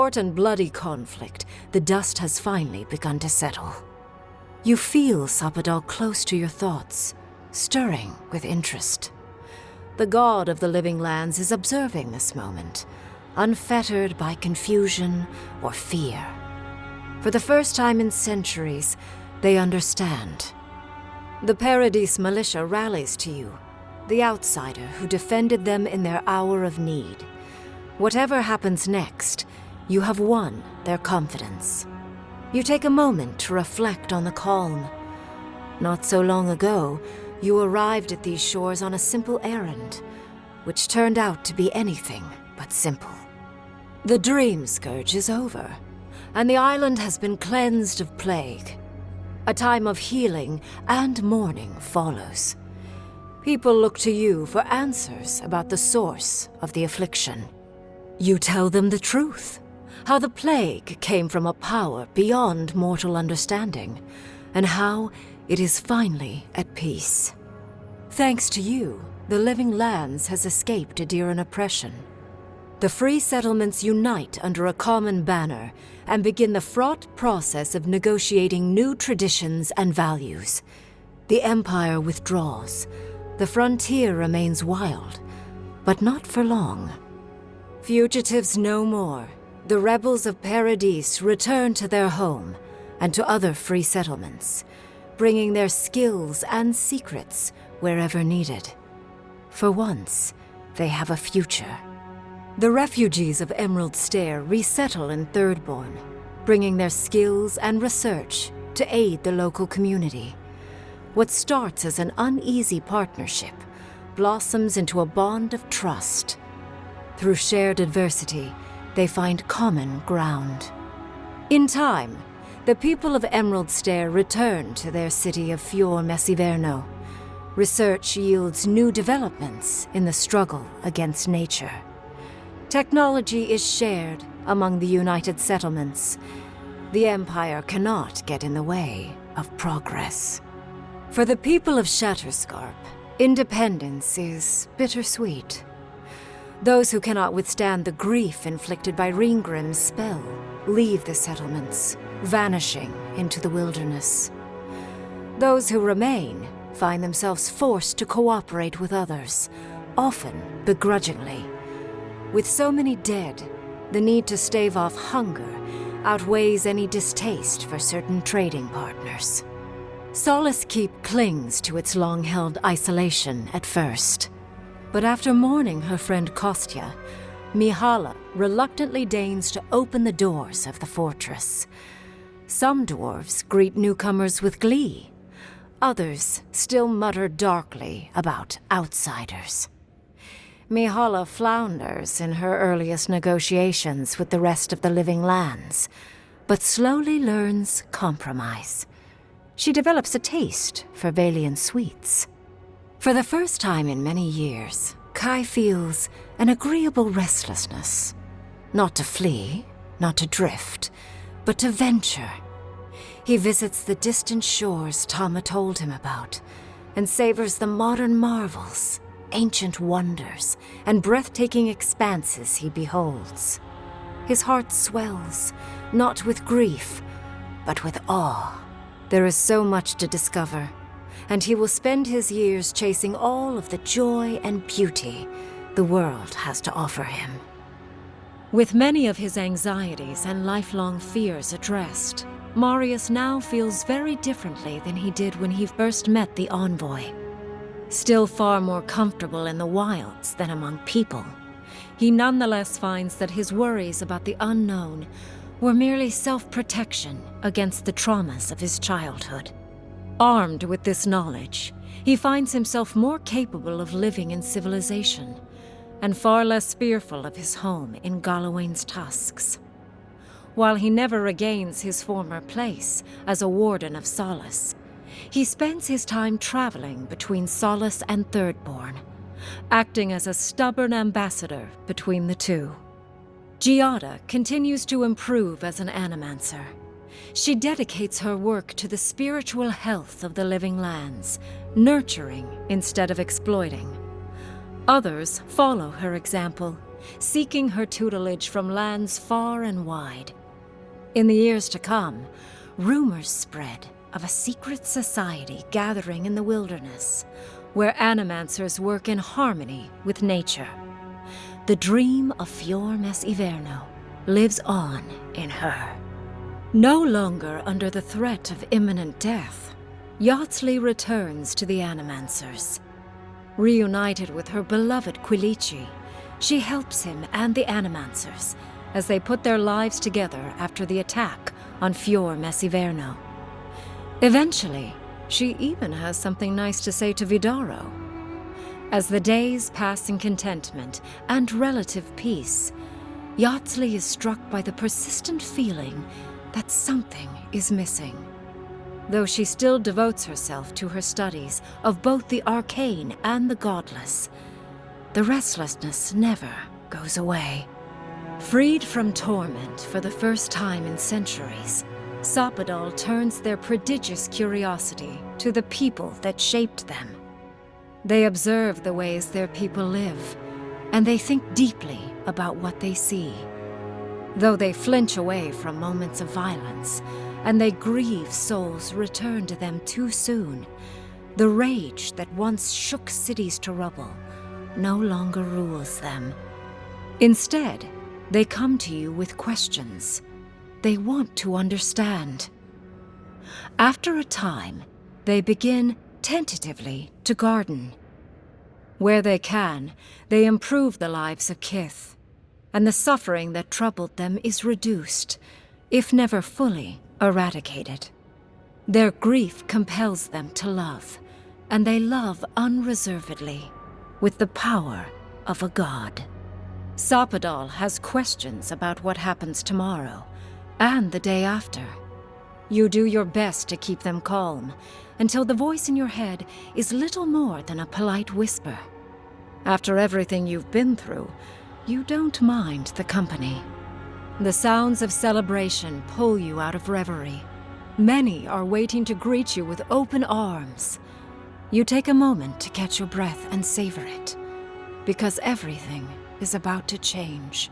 short and bloody conflict, the dust has finally begun to settle. You feel Sapadal close to your thoughts, stirring with interest. The god of the living lands is observing this moment, unfettered by confusion or fear. For the first time in centuries, they understand. The Paradis militia rallies to you, the outsider who defended them in their hour of need. Whatever happens next, you have won their confidence. You take a moment to reflect on the calm. Not so long ago, you arrived at these shores on a simple errand, which turned out to be anything but simple. The dream scourge is over, and the island has been cleansed of plague. A time of healing and mourning follows. People look to you for answers about the source of the affliction. You tell them the truth, how the plague came from a power beyond mortal understanding, and how it is finally at peace. Thanks to you, the living lands has escaped Adiran oppression. The free settlements unite under a common banner and begin the fraught process of negotiating new traditions and values. The Empire withdraws. The frontier remains wild, but not for long. Fugitives no more. The rebels of Paradis return to their home and to other free settlements, bringing their skills and secrets wherever needed. For once, they have a future. The refugees of Emerald Stair resettle in Thirdborn, bringing their skills and research to aid the local community. What starts as an uneasy partnership blossoms into a bond of trust. Through shared adversity, they find common ground. In time, the people of Emerald Stair return to their city of Fior Messiverno. Research yields new developments in the struggle against nature. Technology is shared among the united settlements. The Empire cannot get in the way of progress. For the people of Shatterscarp, independence is bittersweet. Those who cannot withstand the grief inflicted by Ringgrim's spell leave the settlements, vanishing into the wilderness. Those who remain find themselves forced to cooperate with others, often begrudgingly. With so many dead, the need to stave off hunger outweighs any distaste for certain trading partners. Solace Keep clings to its long-held isolation at first. But after mourning her friend Kostya, Mihala reluctantly deigns to open the doors of the fortress. Some dwarves greet newcomers with glee. Others still mutter darkly about outsiders. Mihala flounders in her earliest negotiations with the rest of the living lands, but slowly learns compromise. She develops a taste for Valian sweets. For the first time in many years, Kai feels an agreeable restlessness. Not to flee, not to drift, but to venture. He visits the distant shores Tama told him about, and savors the modern marvels, ancient wonders, and breathtaking expanses he beholds. His heart swells, not with grief, but with awe. There is so much to discover, and he will spend his years chasing all of the joy and beauty the world has to offer him. With many of his anxieties and lifelong fears addressed, Marius now feels very differently than he did when he first met the envoy. Still far more comfortable in the wilds than among people, he nonetheless finds that his worries about the unknown were merely self-protection against the traumas of his childhood. Armed with this knowledge, he finds himself more capable of living in civilization, and far less fearful of his home in Galawain's tusks. While he never regains his former place as a warden of Solace, he spends his time traveling between Solace and Thirdborn, acting as a stubborn ambassador between the two. Giada continues to improve as an animancer. She dedicates her work to the spiritual health of the living lands, nurturing instead of exploiting. Others follow her example, seeking her tutelage from lands far and wide. In the years to come, rumors spread of a secret society gathering in the wilderness, where animancers work in harmony with nature. The dream of Fior Mes Iverno lives on in her. No longer under the threat of imminent death, Yardsley returns to the Animancers. Reunited with her beloved Quilici, she helps him and the Animancers as they put their lives together after the attack on Fior Mes Iverno. Eventually, she even has something nice to say to Vidaro. As the days pass in contentment and relative peace, Yardsley is struck by the persistent feeling that something is missing. Though she still devotes herself to her studies of both the arcane and the godless, the restlessness never goes away. Freed from torment for the first time in centuries, Sopadal turns their prodigious curiosity to the people that shaped them. They observe the ways their people live, and they think deeply about what they see. Though they flinch away from moments of violence, and they grieve souls returned to them too soon, the rage that once shook cities to rubble no longer rules them. Instead, they come to you with questions. They want to understand. After a time, they begin tentatively to garden. Where they can, they improve the lives of Kith, and the suffering that troubled them is reduced, if never fully eradicated. Their grief compels them to love, and they love unreservedly, with the power of a god. Sopadal has questions about what happens tomorrow, and the day after. You do your best to keep them calm, until the voice in your head is little more than a polite whisper. After everything you've been through, you don't mind the company. The sounds of celebration pull you out of reverie. Many are waiting to greet you with open arms. You take a moment to catch your breath and savor it, because everything is about to change.